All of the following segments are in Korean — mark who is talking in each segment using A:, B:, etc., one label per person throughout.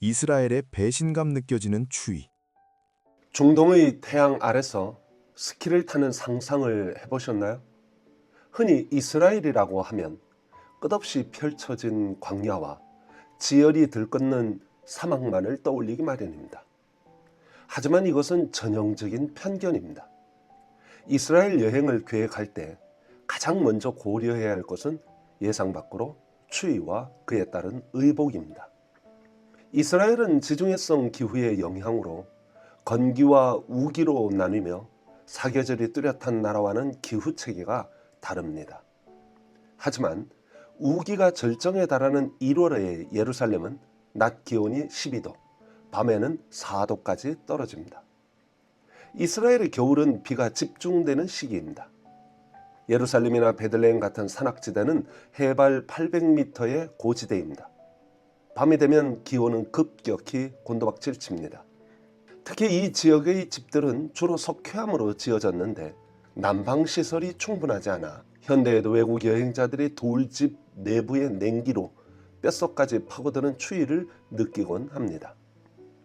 A: 이스라엘의 배신감 느껴지는 추위.
B: 중동의 태양 아래서 스키를 타는 상상을 해보셨나요? 흔히 이스라엘이라고 하면 끝없이 펼쳐진 광야와 지열이 들끓는 사막만을 떠올리기 마련입니다. 하지만 이것은 전형적인 편견입니다. 이스라엘 여행을 계획할 때 가장 먼저 고려해야 할 것은 예상 밖으로 추위와 그에 따른 의복입니다. 이스라엘은 지중해성 기후의 영향으로 건기와 우기로 나뉘며 사계절이 뚜렷한 나라와는 기후 체계가 다릅니다. 하지만 우기가 절정에 달하는 1월의 예루살렘은 낮 기온이 12도, 밤에는 4도까지 떨어집니다. 이스라엘의 겨울은 비가 집중되는 시기입니다. 예루살렘이나 베들레헴 같은 산악지대는 해발 800m의 고지대입니다. 밤이 되면 기온은 급격히 곤두박질칩니다. 특히 이 지역의 집들은 주로 석회암으로 지어졌는데 난방시설이 충분하지 않아 현대에도 외국 여행자들이 돌집 내부의 냉기로 뼛속까지 파고드는 추위를 느끼곤 합니다.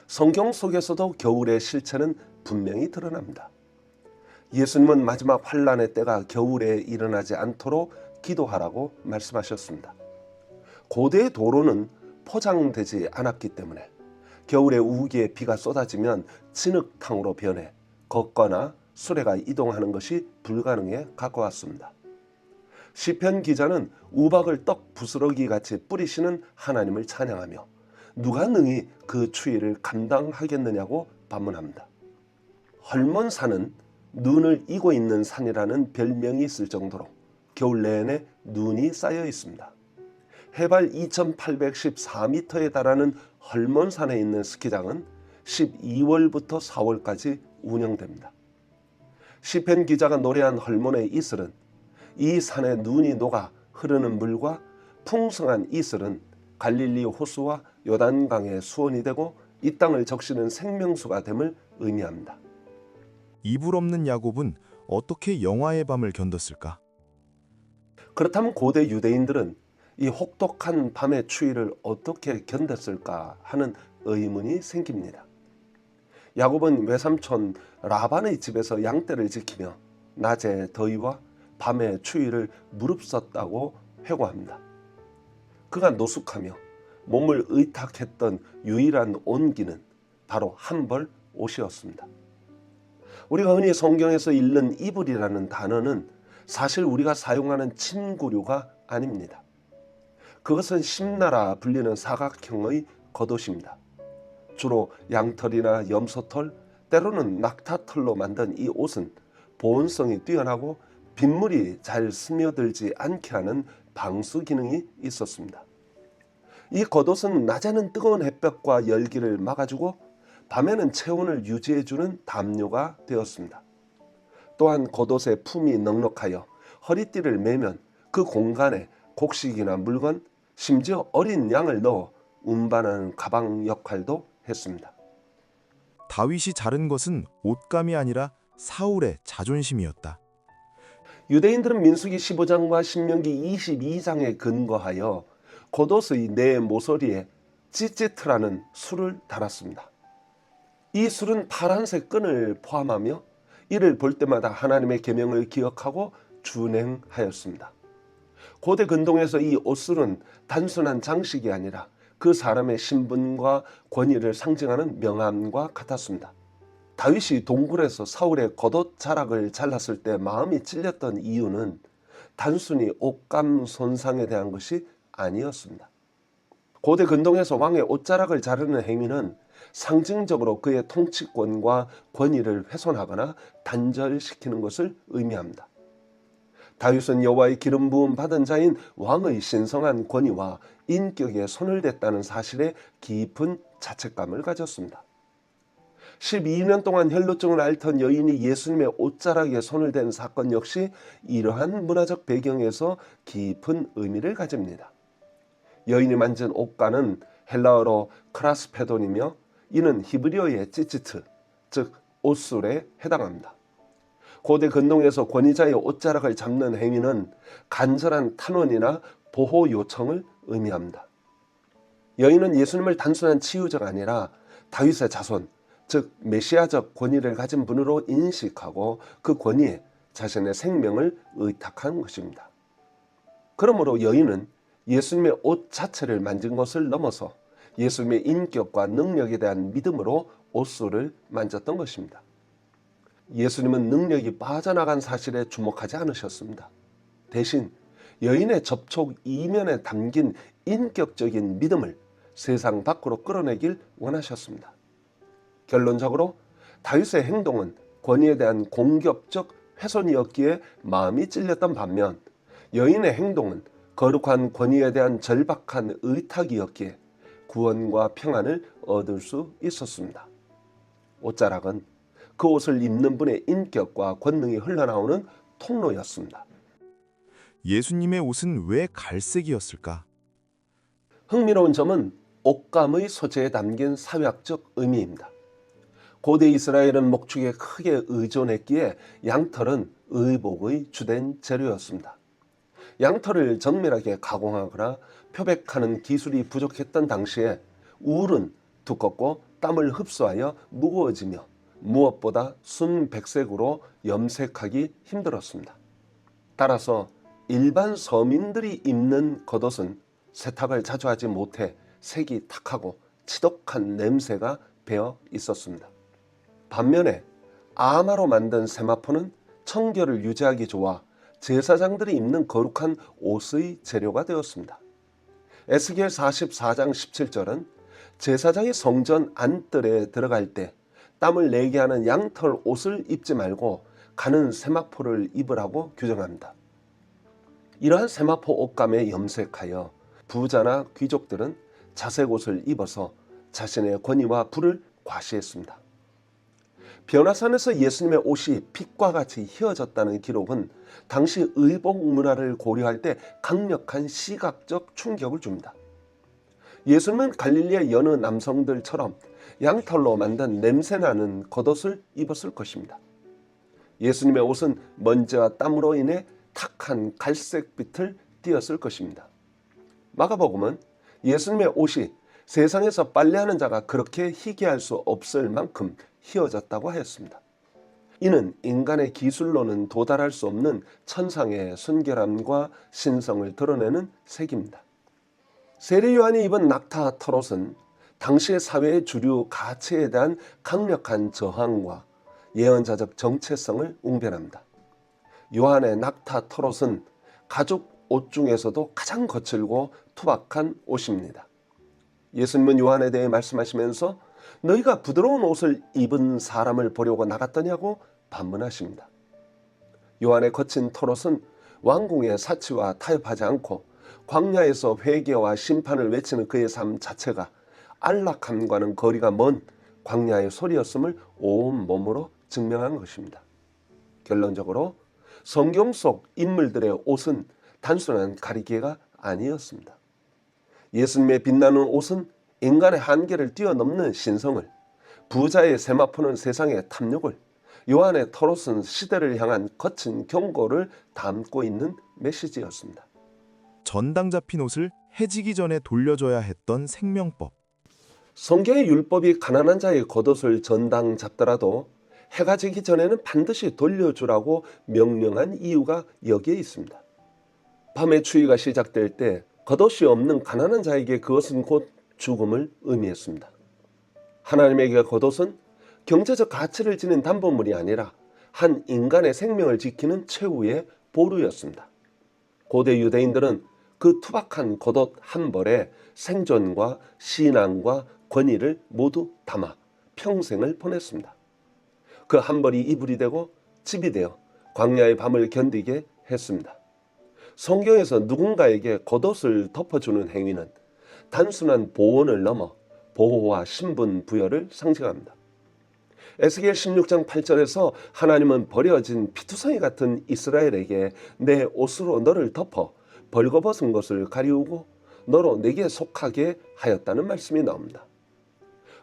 B: 성경 속에서도 겨울의 실체는 분명히 드러납니다. 예수님은 마지막 환란의 때가 겨울에 일어나지 않도록 기도하라고 말씀하셨습니다. 고대 도로는 포장되지 않았기 때문에 겨울에 우기에 비가 쏟아지면 진흙탕으로 변해 걷거나 수레가 이동하는 것이 불가능에 가까웠습니다. 시편 기자는 우박을 떡 부스러기 같이 뿌리시는 하나님을 찬양하며 누가 능히 그 추위를 감당하겠느냐고 반문합니다. 헐몬산은 눈을 이고 있는 산이라는 별명이 있을 정도로 겨울 내내 눈이 쌓여 있습니다. 해발 2814m에 달하는 헐몬산에 있는 스키장은 12월부터 4월까지 운영됩니다. 시편 기자가 노래한 헐몬의 이슬은 이 산에 눈이 녹아 흐르는 물과 풍성한 이슬은 갈릴리 호수와 요단강의 수원이 되고 이 땅을 적시는 생명수가 됨을 의미합니다.
A: 이불 없는 야곱은 어떻게 영화의 밤을 견뎠을까?
B: 그렇다면 고대 유대인들은 이 혹독한 밤의 추위를 어떻게 견뎠을까 하는 의문이 생깁니다. 야곱은 외삼촌 라반의 집에서 양떼를 지키며 낮의 더위와 밤의 추위를 무릅썼다고 회고합니다. 그가 노숙하며 몸을 의탁했던 유일한 온기는 바로 한 벌 옷이었습니다. 우리가 흔히 성경에서 읽는 이불이라는 단어는 사실 우리가 사용하는 침구류가 아닙니다. 그것은 심나라 불리는 사각형의 겉옷입니다. 주로 양털이나 염소털, 때로는 낙타털로 만든 이 옷은 보온성이 뛰어나고 빗물이 잘 스며들지 않게 하는 방수 기능이 있었습니다. 이 겉옷은 낮에는 뜨거운 햇볕과 열기를 막아주고 밤에는 체온을 유지해주는 담요가 되었습니다. 또한 겉옷의 품이 넉넉하여 허리띠를 매면 그 공간에 곡식이나 물건, 심지어 어린 양을 넣어 운반하는 가방 역할도 했습니다.
A: 다윗이 자른 것은 옷감이 아니라 사울의 자존심이었다.
B: 유대인들은 민수기 15장과 신명기 22장에 근거하여 겉옷의 네 모서리에 찌찌트라는 술을 달았습니다. 이 술은 파란색 끈을 포함하며 이를 볼 때마다 하나님의 계명을 기억하고 준행하였습니다. 고대 근동에서 이 옷술은 단순한 장식이 아니라 그 사람의 신분과 권위를 상징하는 명함과 같았습니다. 다윗이 동굴에서 사울의 겉옷 자락을 잘랐을 때 마음이 찔렸던 이유는 단순히 옷감 손상에 대한 것이 아니었습니다. 고대 근동에서 왕의 옷자락을 자르는 행위는 상징적으로 그의 통치권과 권위를 훼손하거나 단절시키는 것을 의미합니다. 다윗은 여호와의 기름 부음 받은 자인 왕의 신성한 권위와 인격에 손을 댔다는 사실에 깊은 자책감을 가졌습니다. 12년 동안 혈루증을 앓던 여인이 예수님의 옷자락에 손을 댄 사건 역시 이러한 문화적 배경에서 깊은 의미를 가집니다. 여인이 만진 옷가는 헬라어로 크라스페돈이며 이는 히브리어의 찌찌트, 즉 옷술에 해당합니다. 고대 근동에서 권위자의 옷자락을 잡는 행위는 간절한 탄원이나 보호 요청을 의미합니다. 여인은 예수님을 단순한 치유자가 아니라 다윗의 자손, 즉 메시아적 권위를 가진 분으로 인식하고 그 권위에 자신의 생명을 의탁한 것입니다. 그러므로 여인은 예수님의 옷 자체를 만진 것을 넘어서 예수님의 인격과 능력에 대한 믿음으로 옷수를 만졌던 것입니다. 예수님은 능력이 빠져나간 사실에 주목하지 않으셨습니다. 대신 여인의 접촉 이면에 담긴 인격적인 믿음을 세상 밖으로 끌어내길 원하셨습니다. 결론적으로 다윗의 행동은 권위에 대한 공격적 훼손이었기에 마음이 찔렸던 반면 여인의 행동은 거룩한 권위에 대한 절박한 의탁이었기에 구원과 평안을 얻을 수 있었습니다. 옷자락은 그 옷을 입는 분의 인격과 권능이 흘러나오는 통로였습니다.
A: 예수님의 옷은 왜 갈색이었을까?
B: 흥미로운 점은 옷감의 소재에 담긴 사회학적 의미입니다. 고대 이스라엘은 목축에 크게 의존했기에 양털은 의복의 주된 재료였습니다. 양털을 정밀하게 가공하거나 표백하는 기술이 부족했던 당시에 울은 두껍고 땀을 흡수하여 무거워지며 무엇보다 순백색으로 염색하기 힘들었습니다. 따라서 일반 서민들이 입는 겉옷은 세탁을 자주 하지 못해 색이 탁하고 치독한 냄새가 배어 있었습니다. 반면에 아마로 만든 세마포는 청결을 유지하기 좋아 제사장들이 입는 거룩한 옷의 재료가 되었습니다. 에스겔 44장 17절은 제사장이 성전 안뜰에 들어갈 때 땀을 내게 하는 양털 옷을 입지 말고 가는 세마포를 입으라고 규정합니다. 이러한 세마포 옷감에 염색하여 부자나 귀족들은 자색 옷을 입어서 자신의 권위와 부를 과시했습니다. 변화산에서 예수님의 옷이 빛과 같이 휘어졌다는 기록은 당시 의복 문화를 고려할 때 강력한 시각적 충격을 줍니다. 예수님은 갈릴리의 여느 남성들처럼 양털로 만든 냄새나는 겉옷을 입었을 것입니다. 예수님의 옷은 먼지와 땀으로 인해 탁한 갈색빛을 띠었을 것입니다. 마가복음은 예수님의 옷이 세상에서 빨래하는 자가 그렇게 희귀할 수 없을 만큼 휘어졌다고 하였습니다. 이는 인간의 기술로는 도달할 수 없는 천상의 순결함과 신성을 드러내는 색입니다. 세례 요한이 입은 낙타 털옷은 당시의 사회의 주류 가치에 대한 강력한 저항과 예언자적 정체성을 웅변합니다. 요한의 낙타 털옷은 가죽 옷 중에서도 가장 거칠고 투박한 옷입니다. 예수님은 요한에 대해 말씀하시면서 너희가 부드러운 옷을 입은 사람을 보려고 나갔더냐고 반문하십니다. 요한의 거친 털옷은 왕궁의 사치와 타협하지 않고 광야에서 회개와 심판을 외치는 그의 삶 자체가 안락함과는 거리가 먼 광야의 소리였음을 온 몸으로 증명한 것입니다. 결론적으로 성경 속 인물들의 옷은 단순한 가리개가 아니었습니다. 예수님의 빛나는 옷은 인간의 한계를 뛰어넘는 신성을, 부자의 세마포는 세상의 탐욕을, 요한의 털옷은 시대를 향한 거친 경고를 담고 있는 메시지였습니다.
A: 전당 잡힌 옷을 해지기 전에 돌려줘야 했던 생명법.
B: 성경의 율법이 가난한 자의 겉옷을 전당 잡더라도 해가 지기 전에는 반드시 돌려주라고 명령한 이유가 여기에 있습니다. 밤의 추위가 시작될 때 겉옷이 없는 가난한 자에게 그것은 곧 죽음을 의미했습니다. 하나님에게 겉옷은 경제적 가치를 지닌 담보물이 아니라 한 인간의 생명을 지키는 최후의 보루였습니다. 고대 유대인들은 그 투박한 겉옷 한 벌에 생존과 신앙과 권위를 모두 담아 평생을 보냈습니다. 그 한 벌이 이불이 되고 집이 되어 광야의 밤을 견디게 했습니다. 성경에서 누군가에게 겉옷을 덮어주는 행위는 단순한 보온을 넘어 보호와 신분 부여를 상징합니다. 에스겔 16장 8절에서 하나님은 버려진 피투성이 같은 이스라엘에게 내 옷으로 너를 덮어 벌거벗은 것을 가리우고 너로 내게 속하게 하였다는 말씀이 나옵니다.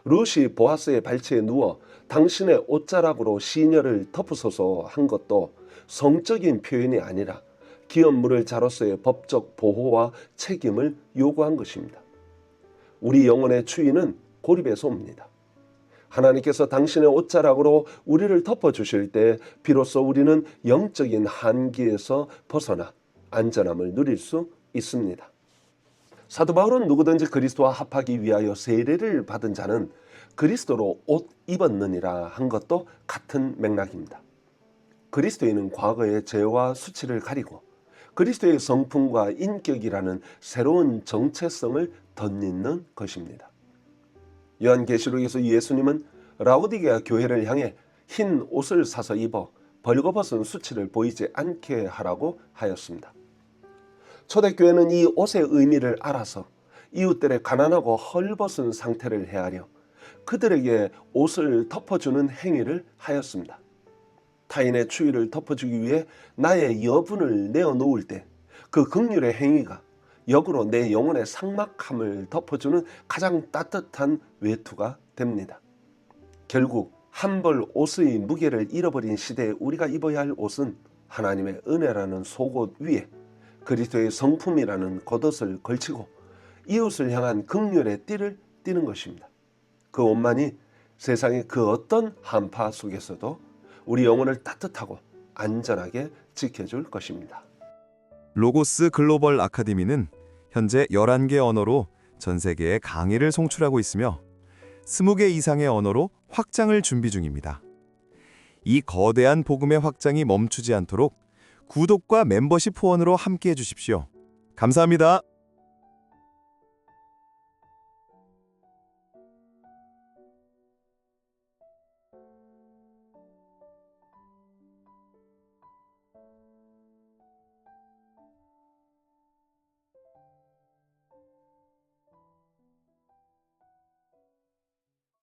B: 룻이 보아스의 발치에 누워 당신의 옷자락으로 시녀를 덮으소서 한 것도 성적인 표현이 아니라 기업물을 자로서의 법적 보호와 책임을 요구한 것입니다. 우리 영혼의 추위는 고립에서 옵니다. 하나님께서 당신의 옷자락으로 우리를 덮어주실 때 비로소 우리는 영적인 한기에서 벗어나 안전함을 누릴 수 있습니다. 사도 바울은 누구든지 그리스도와 합하기 위하여 세례를 받은 자는 그리스도로 옷 입었느니라 한 것도 같은 맥락입니다. 그리스도인은 과거의 죄와 수치를 가리고 그리스도의 성품과 인격이라는 새로운 정체성을 덧입는 것입니다. 요한계시록에서 예수님은 라오디게아 교회를 향해 흰 옷을 사서 입어 벌거벗은 수치를 보이지 않게 하라고 하였습니다. 초대교회는 이 옷의 의미를 알아서 이웃들의 가난하고 헐벗은 상태를 헤아려 그들에게 옷을 덮어주는 행위를 하였습니다. 타인의 추위를 덮어주기 위해 나의 여분을 내어놓을 때 그 긍휼의 행위가 역으로 내 영혼의 삭막함을 덮어주는 가장 따뜻한 외투가 됩니다. 결국 한 벌 옷의 무게를 잃어버린 시대에 우리가 입어야 할 옷은 하나님의 은혜라는 속옷 위에 그리스도의 성품이라는 겉옷을 걸치고 이웃을 향한 긍휼의 띠를 띠는 것입니다. 그 옷만이 세상의 그 어떤 한파 속에서도 우리 영혼을 따뜻하고 안전하게 지켜줄 것입니다.
A: 로고스 글로벌 아카데미는 현재 11개 언어로 전 세계에 강의를 송출하고 있으며 20개 이상의 언어로 확장을 준비 중입니다. 이 거대한 복음의 확장이 멈추지 않도록 구독과 멤버십 후원으로 함께해 주십시오. 감사합니다.